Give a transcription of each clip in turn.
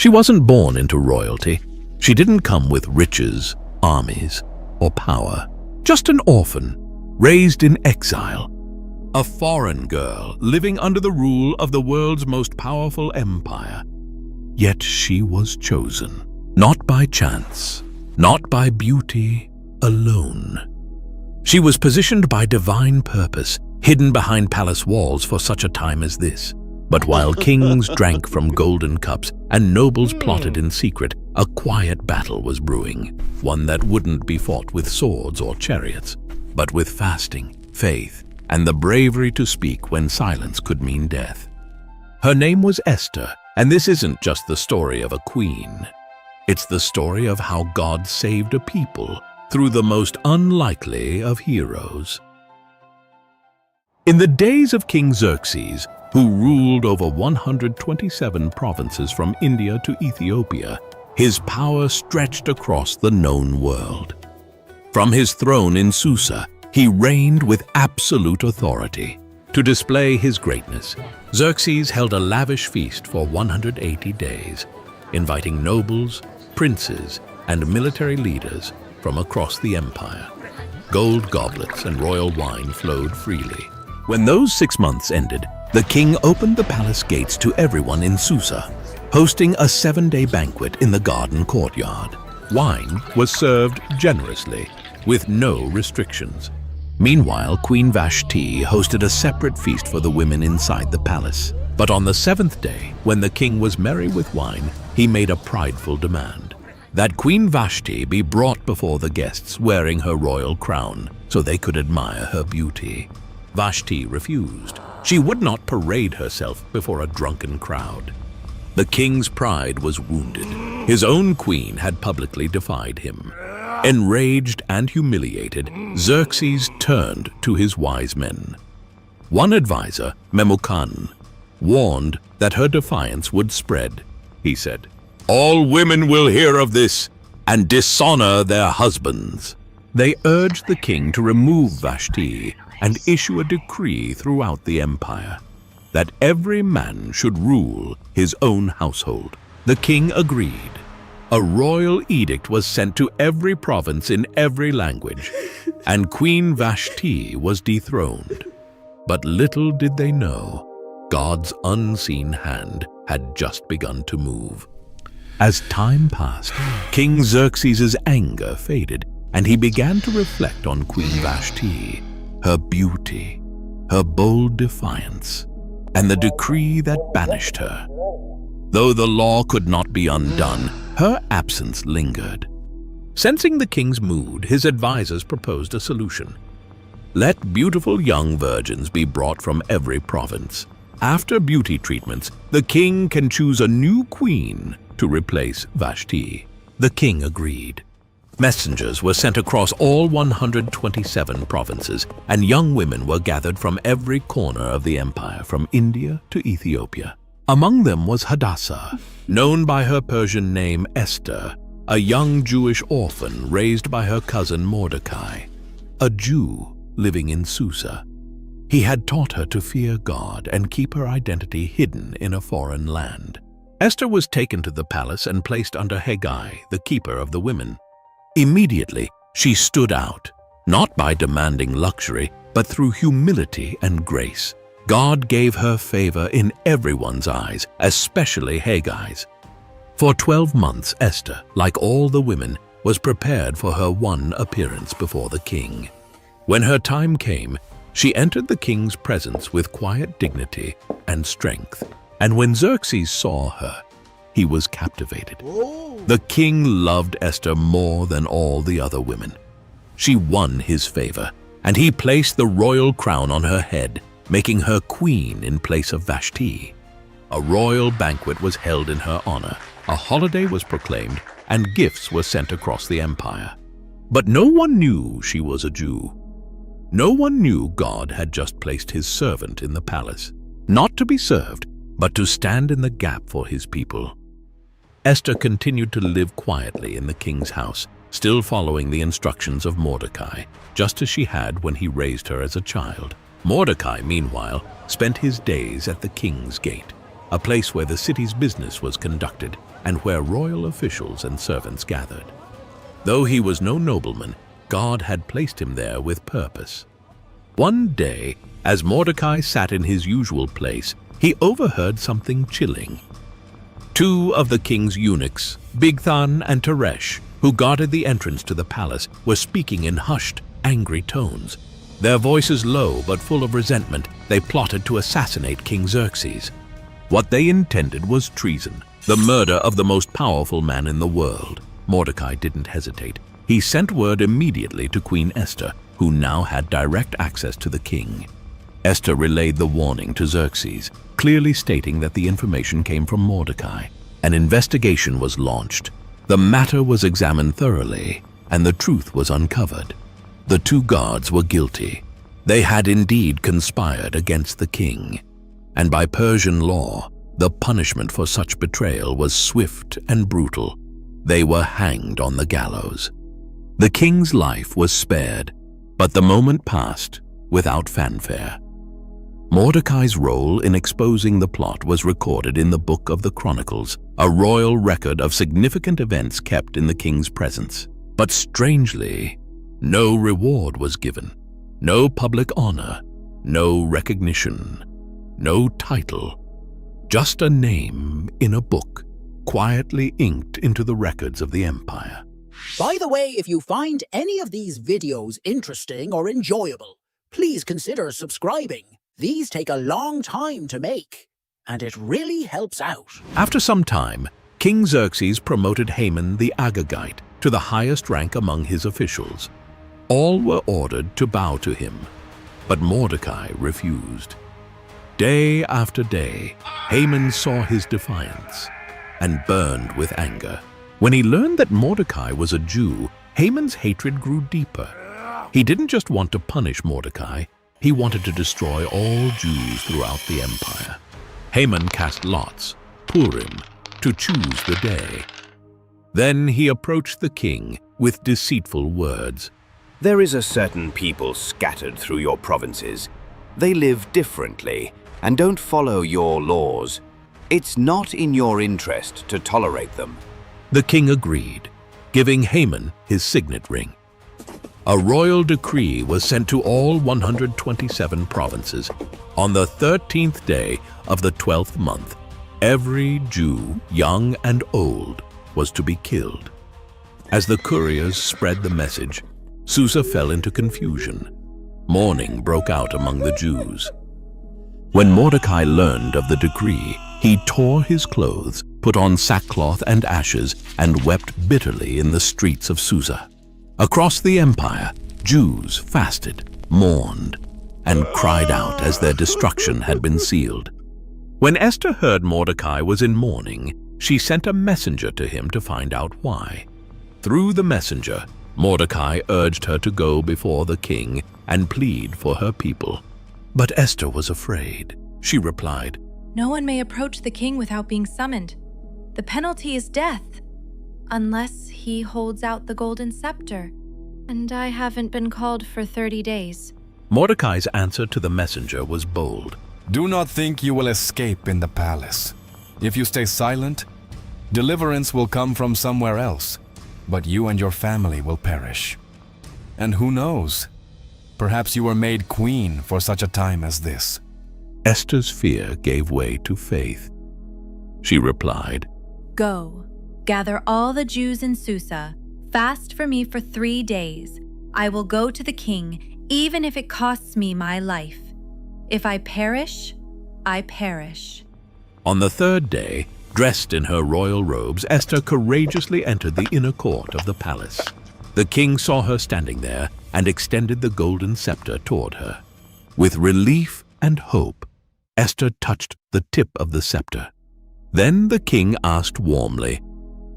She wasn't born into royalty. She didn't come with riches, armies, or power. Just an orphan, raised in exile. A foreign girl living under the rule of the world's most powerful empire. Yet she was chosen, not by chance, not by beauty alone. She was positioned by divine purpose, hidden behind palace walls for such a time as this. But while kings drank from golden cups and nobles plotted in secret, a quiet battle was brewing, one that wouldn't be fought with swords or chariots, but with fasting, faith, and the bravery to speak when silence could mean death. Her name was Esther, and this isn't just the story of a queen. It's the story of how God saved a people through the most unlikely of heroes. In the days of King Xerxes, who ruled over 127 provinces from India to Ethiopia, his power stretched across the known world. From his throne in Susa, he reigned with absolute authority. To display his greatness, Xerxes held a lavish feast for 180 days, inviting nobles, princes, and military leaders from across the empire. Gold goblets and royal wine flowed freely. When those 6 months ended, the king opened the palace gates to everyone in Susa, hosting a 7-day banquet in the garden courtyard. Wine was served generously, with no restrictions. Meanwhile, Queen Vashti hosted a separate feast for the women inside the palace. But on the 7th day, when the king was merry with wine, he made a prideful demand: that Queen Vashti be brought before the guests wearing her royal crown so they could admire her beauty. Vashti refused. She would not parade herself before a drunken crowd. The king's pride was wounded. His own queen had publicly defied him. Enraged and humiliated, Xerxes turned to his wise men. One advisor, Memucan, warned that her defiance would spread. He said, "All women will hear of this and dishonor their husbands." They urged the king to remove Vashti and issue a decree throughout the empire that every man should rule his own household. The king agreed. A royal edict was sent to every province in every language, and Queen Vashti was dethroned. But little did they know, God's unseen hand had just begun to move. As time passed, King Xerxes' anger faded, and he began to reflect on Queen Vashti, her beauty, her bold defiance, and the decree that banished her. Though the law could not be undone, her absence lingered. Sensing the king's mood, his advisors proposed a solution. Let beautiful young virgins be brought from every province. After beauty treatments, the king can choose a new queen to replace Vashti. The king agreed. Messengers were sent across all 127 provinces, and young women were gathered from every corner of the empire, from India to Ethiopia. Among them was Hadassah, known by her Persian name Esther, a young Jewish orphan raised by her cousin Mordecai, a Jew living in Susa. He had taught her to fear God and keep her identity hidden in a foreign land. Esther was taken to the palace and placed under Haggai, the keeper of the women. Immediately, she stood out, not by demanding luxury, but through humility and grace. God gave her favor in everyone's eyes, especially Haggai's. For 12 months, Esther, like all the women, was prepared for her one appearance before the king. When her time came, she entered the king's presence with quiet dignity and strength. And when Xerxes saw her, he was captivated. The king loved Esther more than all the other women. She won his favor, and he placed the royal crown on her head, making her queen in place of Vashti. A royal banquet was held in her honor, a holiday was proclaimed, and gifts were sent across the empire. But no one knew she was a Jew. No one knew God had just placed his servant in the palace, not to be served, but to stand in the gap for his people. Esther continued to live quietly in the king's house, still following the instructions of Mordecai, just as she had when he raised her as a child. Mordecai, meanwhile, spent his days at the king's gate, a place where the city's business was conducted and where royal officials and servants gathered. Though he was no nobleman, God had placed him there with purpose. One day, as Mordecai sat in his usual place, he overheard something chilling. Two of the king's eunuchs, Bigthan and Teresh, who guarded the entrance to the palace, were speaking in hushed, angry tones. Their voices low but full of resentment, they plotted to assassinate King Xerxes. What they intended was treason, the murder of the most powerful man in the world. Mordecai didn't hesitate. He sent word immediately to Queen Esther, who now had direct access to the king. Esther relayed the warning to Xerxes, clearly stating that the information came from Mordecai. An investigation was launched. The matter was examined thoroughly, and the truth was uncovered. The two guards were guilty. They had indeed conspired against the king, and by Persian law, the punishment for such betrayal was swift and brutal. They were hanged on the gallows. The king's life was spared, but the moment passed without fanfare. Mordecai's role in exposing the plot was recorded in the Book of the Chronicles, a royal record of significant events kept in the king's presence. But strangely, no reward was given, no public honor, no recognition, no title, just a name in a book, quietly inked into the records of the empire. By the way, if you find any of these videos interesting or enjoyable, please consider subscribing. These take a long time to make, and it really helps out. After some time, King Xerxes promoted Haman the Agagite to the highest rank among his officials. All were ordered to bow to him, but Mordecai refused. Day after day, Haman saw his defiance and burned with anger. When he learned that Mordecai was a Jew, Haman's hatred grew deeper. He didn't just want to punish Mordecai, he wanted to destroy all Jews throughout the empire. Haman cast lots, Purim, to choose the day. Then he approached the king with deceitful words. There is a certain people scattered through your provinces. They live differently and don't follow your laws. It's not in your interest to tolerate them. The king agreed, giving Haman his signet ring. A royal decree was sent to all 127 provinces. On the 13th day of the 12th month, every Jew, young and old, was to be killed. As the couriers spread the message, Susa fell into confusion. Mourning broke out among the Jews. When Mordecai learned of the decree, he tore his clothes, put on sackcloth and ashes, and wept bitterly in the streets of Susa. Across the empire, Jews fasted, mourned, and cried out as their destruction had been sealed. When Esther heard Mordecai was in mourning, she sent a messenger to him to find out why. Through the messenger, Mordecai urged her to go before the king and plead for her people. But Esther was afraid. She replied, "No one may approach the king without being summoned. The penalty is death, unless he holds out the golden scepter, and I haven't been called for 30 days. Mordecai's answer to the messenger was bold. Do not think you will escape in the palace. If you stay silent, deliverance will come from somewhere else, but you and your family will perish. And who knows? Perhaps you were made queen for such a time as this." Esther's fear gave way to faith. She replied, Go, gather all the Jews in Susa, fast for me for 3 days. I will go to the king, even if it costs me my life. If I perish, I perish. On the third day, dressed in her royal robes, Esther courageously entered the inner court of the palace. The king saw her standing there and extended the golden scepter toward her. With relief and hope, Esther touched the tip of the scepter. Then the king asked warmly,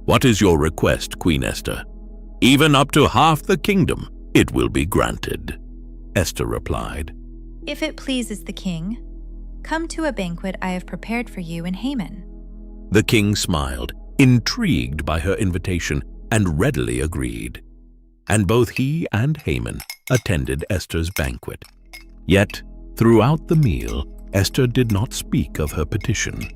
"What is your request, Queen Esther? Even up to half the kingdom, it will be granted." Esther replied, If it pleases the king, come to a banquet I have prepared for you and Haman. The king smiled, intrigued by her invitation, and readily agreed. And both he and Haman attended Esther's banquet. Yet, throughout the meal, Esther did not speak of her petition.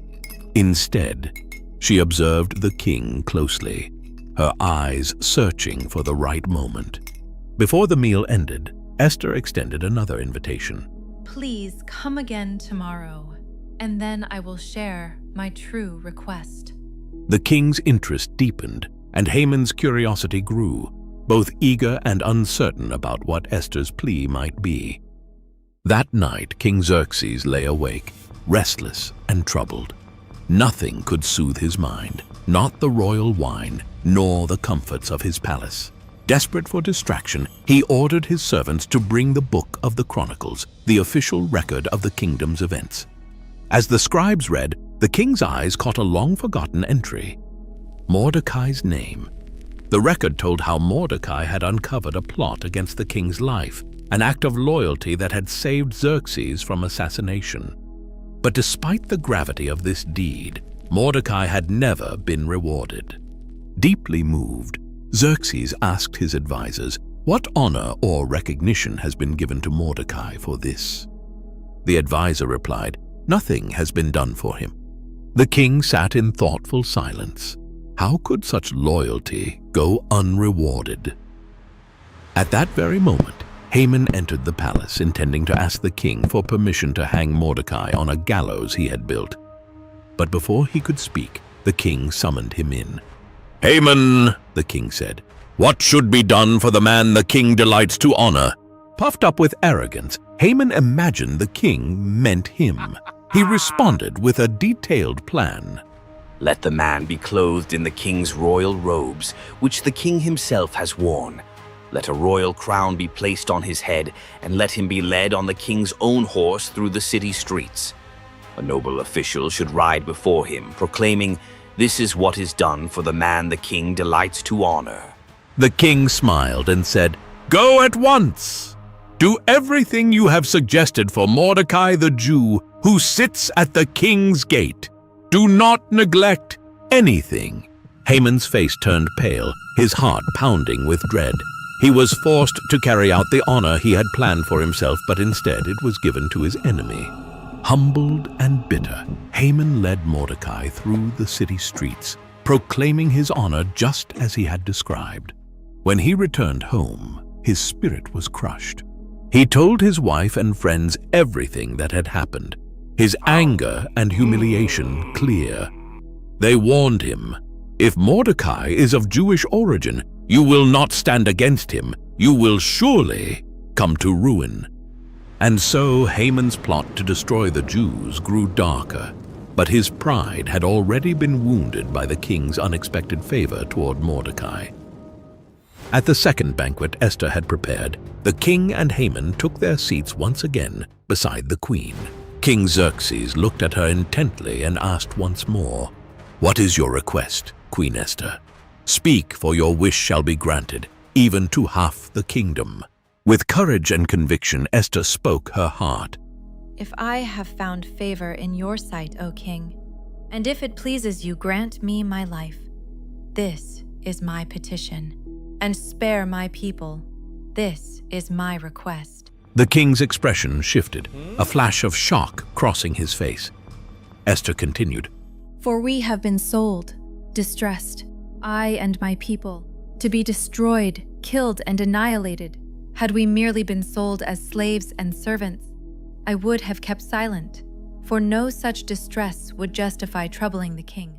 Instead, she observed the king closely, her eyes searching for the right moment. Before the meal ended, Esther extended another invitation. Please come again tomorrow, and then I will share my true request. The king's interest deepened, and Haman's curiosity grew, both eager and uncertain about what Esther's plea might be. That night, King Xerxes lay awake, restless and troubled. Nothing could soothe his mind, not the royal wine, nor the comforts of his palace. Desperate for distraction, he ordered his servants to bring the book of the Chronicles, the official record of the kingdom's events. As the scribes read, the king's eyes caught a long-forgotten entry: Mordecai's name. The record told how Mordecai had uncovered a plot against the king's life, an act of loyalty that had saved Xerxes from assassination. But despite the gravity of this deed, Mordecai had never been rewarded. Deeply moved, Xerxes asked his advisors, what honor or recognition has been given to Mordecai for this? The advisor replied, nothing has been done for him. The king sat in thoughtful silence. How could such loyalty go unrewarded? At that very moment, Haman entered the palace, intending to ask the king for permission to hang Mordecai on a gallows he had built. But before he could speak, the king summoned him in. Haman, the king said, what should be done for the man the king delights to honor? Puffed up with arrogance, Haman imagined the king meant him. He responded with a detailed plan. Let the man be clothed in the king's royal robes, which the king himself has worn. Let a royal crown be placed on his head, and let him be led on the king's own horse through the city streets. A noble official should ride before him, proclaiming, "This is what is done for the man the king delights to honor." The king smiled and said, Go at once! Do everything you have suggested for Mordecai the Jew, who sits at the king's gate. Do not neglect anything. Haman's face turned pale, his heart pounding with dread. He was forced to carry out the honor he had planned for himself, but instead it was given to his enemy. Humbled and bitter, Haman led Mordecai through the city streets, proclaiming his honor just as he had described. When he returned home, his spirit was crushed. He told his wife and friends everything that had happened, his anger and humiliation clear. They warned him, if Mordecai is of Jewish origin, you will not stand against him. You will surely come to ruin. And so Haman's plot to destroy the Jews grew darker, but his pride had already been wounded by the king's unexpected favor toward Mordecai. At the second banquet Esther had prepared, the king and Haman took their seats once again beside the queen. King Xerxes looked at her intently and asked once more, What is your request, Queen Esther? Speak, for your wish shall be granted, even to half the kingdom. With courage and conviction, Esther spoke her heart. If I have found favor in your sight, O king, and if it pleases you, grant me my life. This is my petition, and spare my people. This is my request. The king's expression shifted, a flash of shock crossing his face. Esther continued, For we have been sold, distressed, I and my people, to be destroyed, killed, and annihilated. Had we merely been sold as slaves and servants, I would have kept silent, for no such distress would justify troubling the king.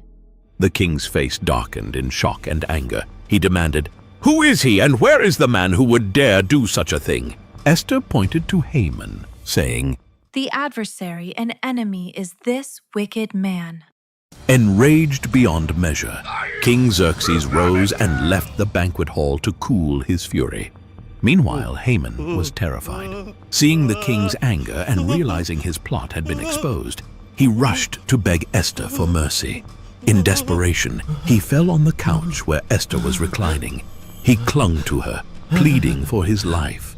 The king's face darkened in shock and anger. He demanded, Who is he, and where is the man who would dare do such a thing? Esther pointed to Haman, saying, The adversary and enemy is this wicked man. Enraged beyond measure, King Xerxes rose and left the banquet hall to cool his fury. Meanwhile, Haman was terrified. Seeing the king's anger and realizing his plot had been exposed, he rushed to beg Esther for mercy. In desperation, he fell on the couch where Esther was reclining. He clung to her, pleading for his life.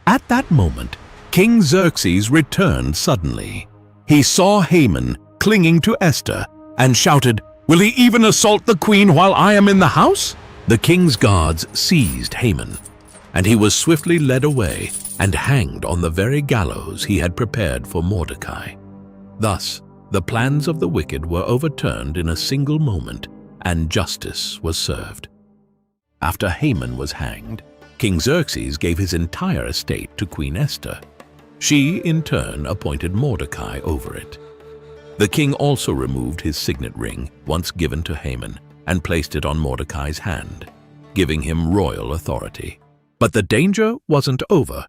At that moment, King Xerxes returned suddenly. He saw Haman clinging to Esther and shouted, Will he even assault the queen while I am in the house? The king's guards seized Haman, and he was swiftly led away and hanged on the very gallows he had prepared for Mordecai. Thus, The plans of the wicked were overturned in a single moment, and justice was served. After Haman was hanged, King Xerxes gave his entire estate to Queen Esther. She, in turn, appointed Mordecai over it. The king also removed his signet ring, once given to Haman, and placed it on Mordecai's hand, giving him royal authority. But the danger wasn't over.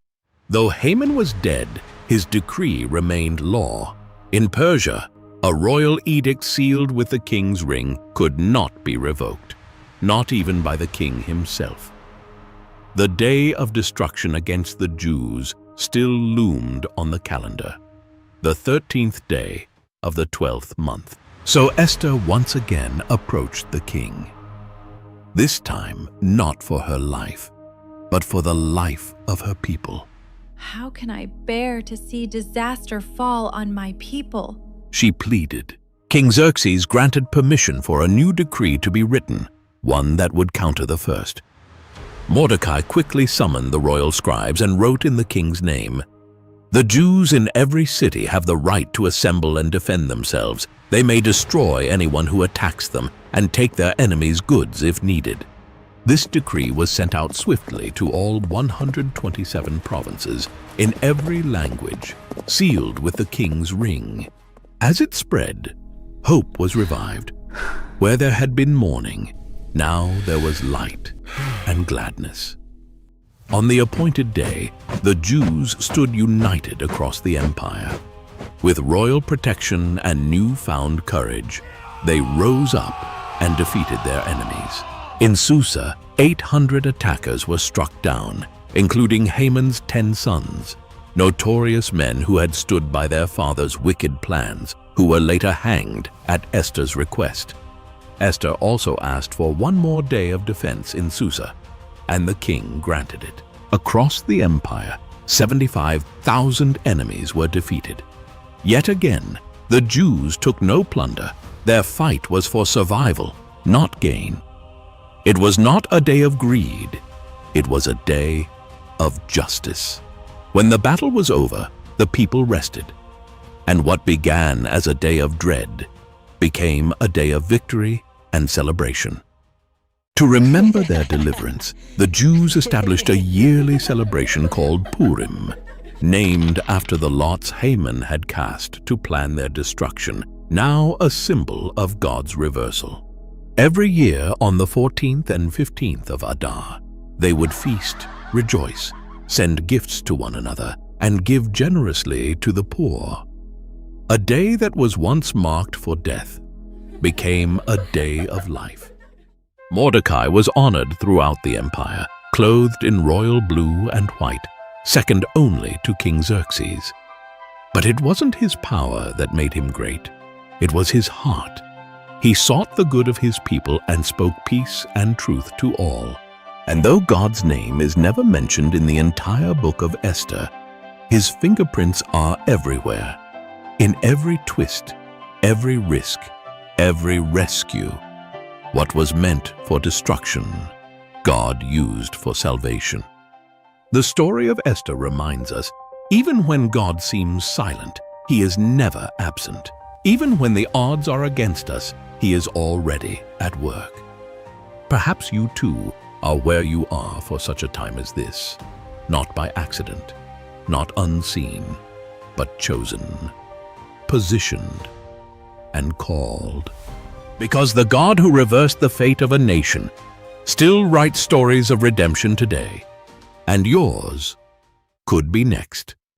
Though Haman was dead, his decree remained law. In Persia, a royal edict sealed with the king's ring could not be revoked, not even by the king himself. The day of destruction against the Jews still loomed on the calendar, the 13th day of the 12th month. So Esther once again approached the king. This time not for her life, but for the life of her people. How can I bear to see disaster fall on my people? She pleaded. King Xerxes granted permission for a new decree to be written, one that would counter the first. Mordecai quickly summoned the royal scribes and wrote in the king's name, "The Jews in every city have the right to assemble and defend themselves. They may destroy anyone who attacks them and take their enemies' goods if needed." This decree was sent out swiftly to all 127 provinces in every language, sealed with the king's ring. As it spread, hope was revived. Where there had been mourning, now there was light and gladness. On the appointed day, the Jews stood united across the empire. With royal protection and newfound courage, they rose up and defeated their enemies. In Susa, 800 attackers were struck down, including Haman's 10 sons, notorious men who had stood by their father's wicked plans, who were later hanged at Esther's request. Esther also asked for one more day of defense in Susa, and the king granted it. Across the empire, 75,000 enemies were defeated. Yet again, the Jews took no plunder. Their fight was for survival, not gain. It was not a day of greed. It was a day of justice. When the battle was over, the people rested, and what began as a day of dread became a day of victory and celebration. To remember their deliverance, the Jews established a yearly celebration called Purim, named after the lots Haman had cast to plan their destruction, now a symbol of God's reversal. Every year on the 14th and 15th of Adar, they would feast, rejoice, send gifts to one another, and give generously to the poor. A day that was once marked for death became a day of life. Mordecai was honored throughout the empire, clothed in royal blue and white, second only to King Xerxes. But it wasn't his power that made him great. It was his heart. He sought the good of his people and spoke peace and truth to all. And though God's name is never mentioned in the entire book of Esther, his fingerprints are everywhere. In every twist, every risk, every rescue. What was meant for destruction, God used for salvation. The story of Esther reminds us, even when God seems silent, he is never absent. Even when the odds are against us, he is already at work. Perhaps you too are where you are for such a time as this, not by accident, not unseen, but chosen, positioned, and called. Because the God who reversed the fate of a nation still writes stories of redemption today, and yours could be next.